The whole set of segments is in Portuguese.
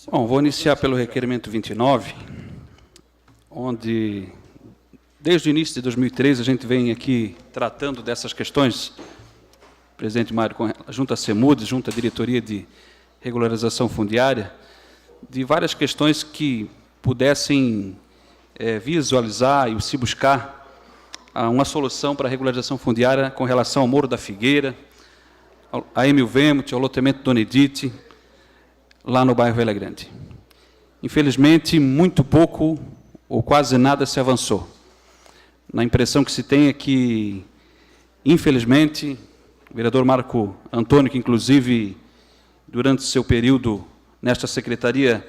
Bom, vou iniciar pelo requerimento 29, onde, desde o início de 2013, a gente vem aqui tratando dessas questões, presidente Mário, junto à CEMUD, junto à Diretoria de Regularização Fundiária, de várias questões que pudessem visualizar e se buscar uma solução para a regularização fundiária com relação ao Morro da Figueira, a Emil Vemuth, ao loteamento Dona Edith, lá no bairro Velha Grande. Infelizmente, muito pouco ou quase nada se avançou. Na impressão que se tem é que, infelizmente, o vereador Marco Antônio, que inclusive, durante seu período nesta secretaria,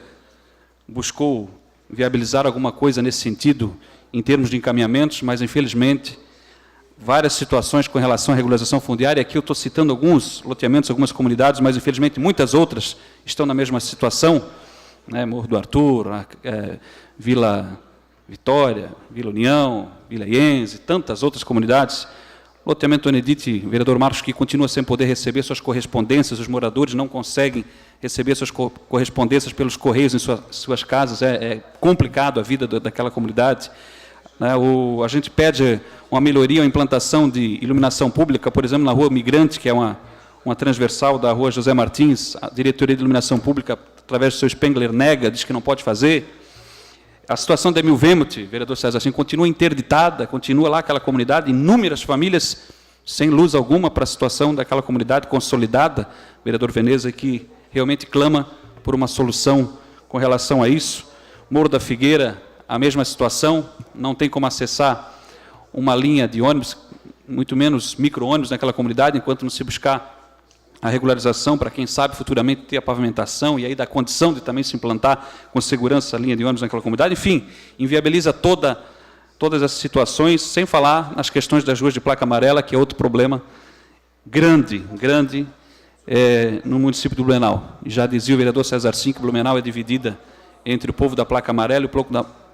buscou viabilizar alguma coisa nesse sentido, em termos de encaminhamentos, mas, infelizmente, várias situações com relação à regularização fundiária. Aqui eu estou citando alguns loteamentos, algumas comunidades, mas, infelizmente, muitas outras estão na mesma situação, né? Morro do Arthur, Vila Vitória, Vila União, Vila Iense, tantas outras comunidades. Loteamento Dona Edith, vereador Marcos, que continua sem poder receber suas correspondências, os moradores não conseguem receber suas correspondências pelos correios em suas casas, é complicado a vida daquela comunidade. A gente pede uma melhoria, uma implantação de iluminação pública, por exemplo, na Rua Migrante, que é uma transversal da Rua José Martins, a Diretoria de Iluminação Pública, através do seu Spengler, nega, diz que não pode fazer. A situação da Emil Vemuth, vereador César, assim, continua interditada, continua lá aquela comunidade, inúmeras famílias sem luz alguma para a situação daquela comunidade consolidada, vereador Veneza, que realmente clama por uma solução com relação a isso. Morro da Figueira, a mesma situação, não tem como acessar uma linha de ônibus, muito menos micro-ônibus naquela comunidade, enquanto não se buscar a regularização, para quem sabe futuramente ter a pavimentação, e aí dá condição de também se implantar com segurança a linha de ônibus naquela comunidade. Enfim, inviabiliza todas essas situações, sem falar nas questões das ruas de placa amarela, que é outro problema grande no município do Blumenau. Já dizia o vereador César Sim que Blumenau é dividida entre o povo da placa amarela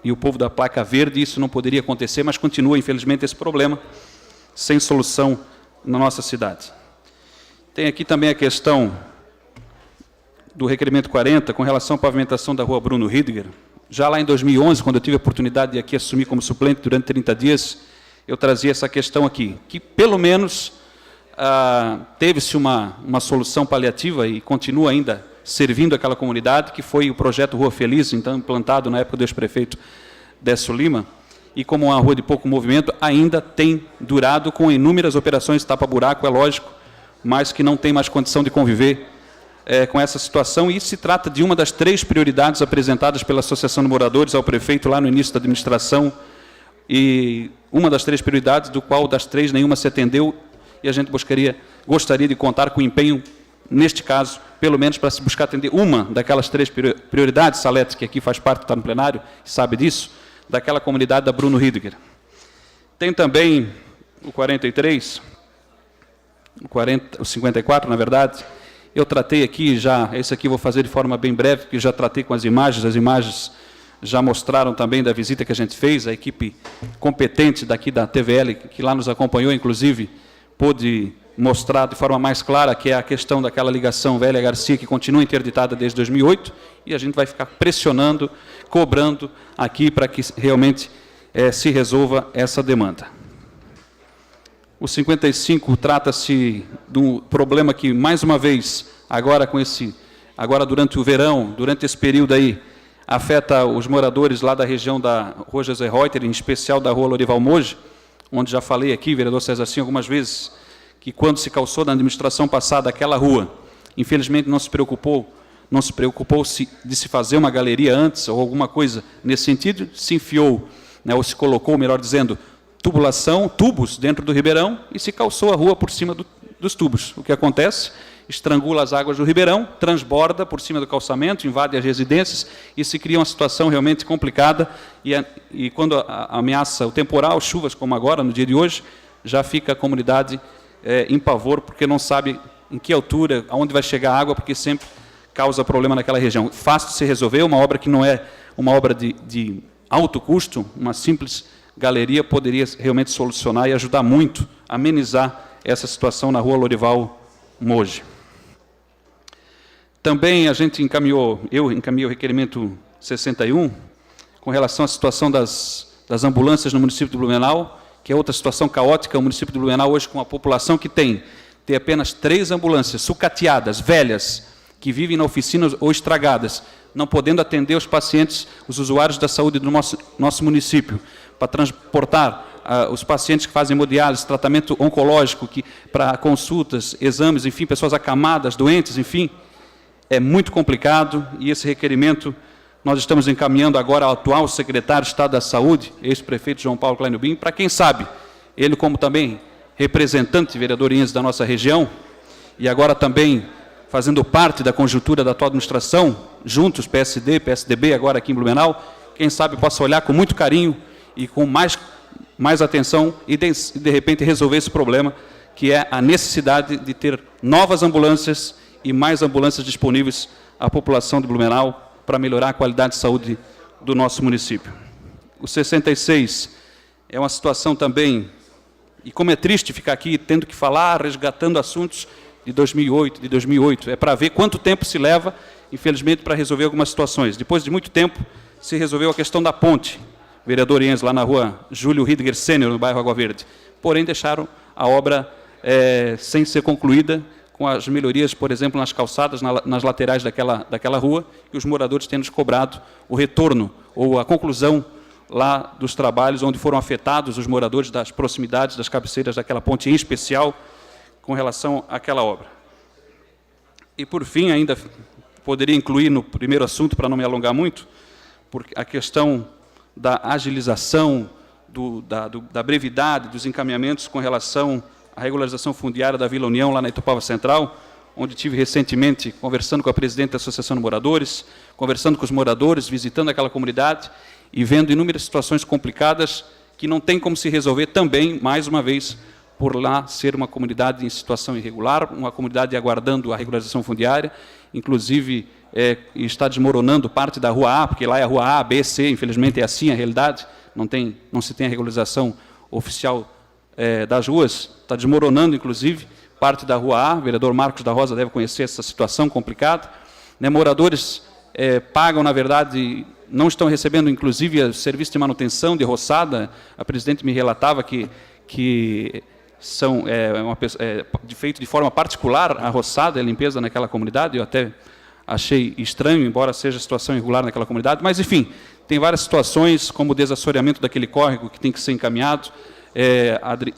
e o povo da placa verde. Isso não poderia acontecer, mas continua, infelizmente, esse problema sem solução na nossa cidade. Tem aqui também a questão do requerimento 40, com relação à pavimentação da Rua Bruno Riediger. Já lá em 2011, quando eu tive a oportunidade de aqui assumir como suplente durante 30 dias, eu trazia essa questão aqui, que pelo menos teve-se uma solução paliativa e continua ainda servindo aquela comunidade, que foi o projeto Rua Feliz, então implantado na época do ex-prefeito Décio Lima, e como uma rua de pouco movimento, ainda tem durado com inúmeras operações de tapa-buraco, é lógico, mas que não tem mais condição de conviver com essa situação, e se trata de uma das 3 prioridades apresentadas pela Associação de Moradores ao prefeito lá no início da administração, e uma das 3 prioridades, do qual das 3 nenhuma se atendeu, e a gente gostaria de contar com o empenho, neste caso, pelo menos para se buscar atender uma daquelas 3 prioridades, Salete, que aqui faz parte, está no plenário, sabe disso, daquela comunidade da Bruno Riediger. Tem também o 43, o 54, na verdade, eu tratei aqui já, esse aqui vou fazer de forma bem breve, porque já tratei com as imagens já mostraram também da visita que a gente fez, a equipe competente daqui da TVL, que lá nos acompanhou, inclusive, pôde mostrar de forma mais clara que é a questão daquela ligação Velha-Garcia, que continua interditada desde 2008, e a gente vai ficar pressionando, cobrando aqui para que realmente se resolva essa demanda. O 55 trata-se de um problema que, mais uma vez, agora durante o verão, durante esse período aí, afeta os moradores lá da região da Rua José Reuter, em especial da Rua Lorival Moji, onde já falei aqui, vereador César Sim, algumas vezes, que quando se calçou na administração passada aquela rua, infelizmente não se preocupou de se fazer uma galeria antes, ou alguma coisa nesse sentido, se enfiou, né, ou se colocou, melhor dizendo, tubos dentro do ribeirão, e se calçou a rua por cima dos tubos. O que acontece? Estrangula as águas do ribeirão, transborda por cima do calçamento, invade as residências, e se cria uma situação realmente complicada, e quando ameaça o temporal, chuvas como agora, no dia de hoje, já fica a comunidade em pavor, porque não sabe em que altura, aonde vai chegar a água, porque sempre causa problema naquela região. Fácil de se resolver, uma obra que não é uma obra de alto custo, uma simples galeria poderia realmente solucionar e ajudar muito a amenizar essa situação na Rua Lorival Moji. Também a gente eu encaminhei o requerimento 61, com relação à situação das ambulâncias no município de Blumenau, que é outra situação caótica, o município de Blumenau hoje com a população que tem apenas 3 ambulâncias sucateadas, velhas, que vivem na oficina ou estragadas, não podendo atender os pacientes, os usuários da saúde do nosso município, para transportar os pacientes que fazem hemodiálise, tratamento oncológico, para consultas, exames, enfim, pessoas acamadas, doentes, enfim, é muito complicado, e esse requerimento nós estamos encaminhando agora ao atual secretário de Estado da Saúde, ex-prefeito João Paulo Kleinubin, para quem sabe, ele como também representante, vereador Inês da nossa região, e agora também fazendo parte da conjuntura da atual administração, juntos, PSD, PSDB, agora aqui em Blumenau, quem sabe possa olhar com muito carinho e com mais atenção e de repente resolver esse problema, que é a necessidade de ter novas ambulâncias e mais ambulâncias disponíveis à população de Blumenau para melhorar a qualidade de saúde do nosso município. O 66 é uma situação também, e como é triste ficar aqui tendo que falar, resgatando assuntos de 2008, é para ver quanto tempo se leva, infelizmente, para resolver algumas situações. Depois de muito tempo, se resolveu a questão da ponte, vereador Enzo, lá na rua Júlio Ridger Sênior, no bairro Água Verde. Porém, deixaram a obra sem ser concluída, com as melhorias, por exemplo, nas calçadas, nas laterais daquela rua, e os moradores tendo cobrado o retorno, ou a conclusão lá dos trabalhos, onde foram afetados os moradores das proximidades, das cabeceiras daquela ponte, em especial, com relação àquela obra. E, por fim, ainda poderia incluir no primeiro assunto, para não me alongar muito, porque a questão da agilização, da brevidade dos encaminhamentos com relação à regularização fundiária da Vila União, lá na Itupava Central, onde tive recentemente conversando com a presidente da Associação de Moradores, conversando com os moradores, visitando aquela comunidade e vendo inúmeras situações complicadas que não tem como se resolver também, mais uma vez, por lá ser uma comunidade em situação irregular, uma comunidade aguardando a regularização fundiária, inclusive está desmoronando parte da Rua A, porque lá é a Rua A, B, C, infelizmente é assim a realidade, não se tem a regularização oficial das ruas, está desmoronando, inclusive, parte da Rua A, o vereador Marcos da Rosa deve conhecer essa situação complicada, né, moradores pagam, na verdade, não estão recebendo, inclusive, o serviço de manutenção de roçada, a presidente me relatava que são feito de forma particular a roçada e a limpeza naquela comunidade, eu até achei estranho, embora seja situação irregular naquela comunidade, mas, enfim, tem várias situações, como o desassoreamento daquele córrego que tem que ser encaminhado,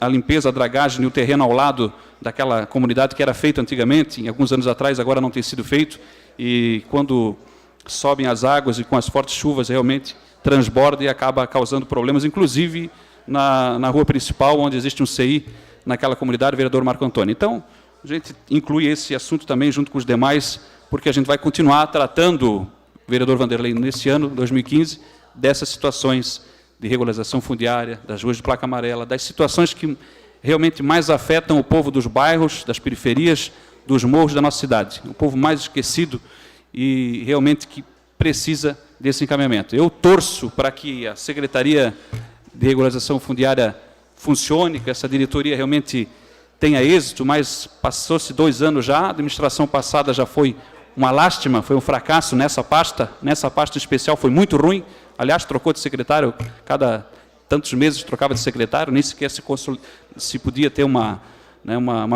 a limpeza, a dragagem e o terreno ao lado daquela comunidade que era feito antigamente, em alguns anos atrás, agora não tem sido feito, e quando sobem as águas e com as fortes chuvas realmente transborda e acaba causando problemas, inclusive na rua principal, onde existe um CI naquela comunidade, o vereador Marco Antônio. Então, a gente inclui esse assunto também junto com os demais, porque a gente vai continuar tratando, vereador Vanderlei, nesse ano, 2015, dessas situações de regularização fundiária, das ruas de placa amarela, das situações que realmente mais afetam o povo dos bairros, das periferias, dos morros da nossa cidade. O povo mais esquecido e realmente que precisa desse encaminhamento. Eu torço para que a Secretaria de Regularização Fundiária funcione, que essa diretoria realmente tenha êxito, mas passou-se 2 anos já, a administração passada já foi uma lástima, foi um fracasso nessa pasta especial foi muito ruim, aliás, trocou de secretário, cada tantos meses trocava de secretário, nem sequer se podia ter uma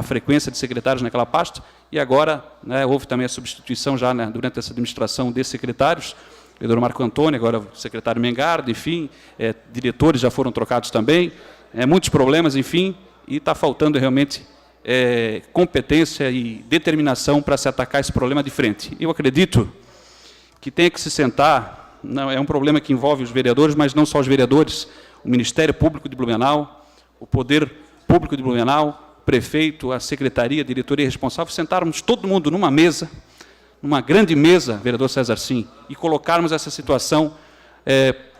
frequência de secretários naquela pasta, e agora houve também a substituição já durante essa administração de secretários, o vereador Marco Antônio, agora o secretário Mengardo, enfim, diretores já foram trocados também, muitos problemas, enfim, e está faltando realmente competência e determinação para se atacar esse problema de frente. Eu acredito que tem que se sentar, é um problema que envolve os vereadores, mas não só os vereadores, o Ministério Público de Blumenau, o Poder Público de Blumenau, o prefeito, a secretaria, a diretoria responsável, sentarmos todo mundo numa mesa, numa grande mesa, vereador César Sim, e colocarmos essa situação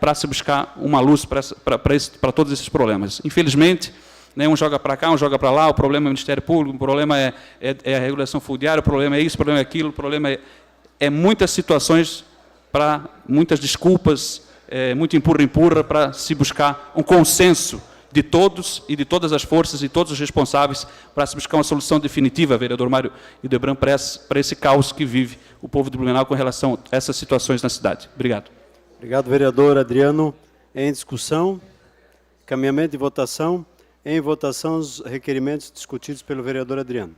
para se buscar uma luz para todos esses problemas. Infelizmente, um joga para cá, um joga para lá, o problema é o Ministério Público, o problema é a regulação fundiária, o problema é isso, o problema é aquilo, o problema é muitas situações, muitas desculpas, muito empurra-empurra para se buscar um consenso de todos e de todas as forças e todos os responsáveis para se buscar uma solução definitiva, vereador Mário Hildebrand, para esse caos que vive o povo de Blumenau com relação a essas situações na cidade. Obrigado. Obrigado, vereador Adriano. Em discussão, caminhamento de votação. Em votação, os requerimentos discutidos pelo vereador Adriano.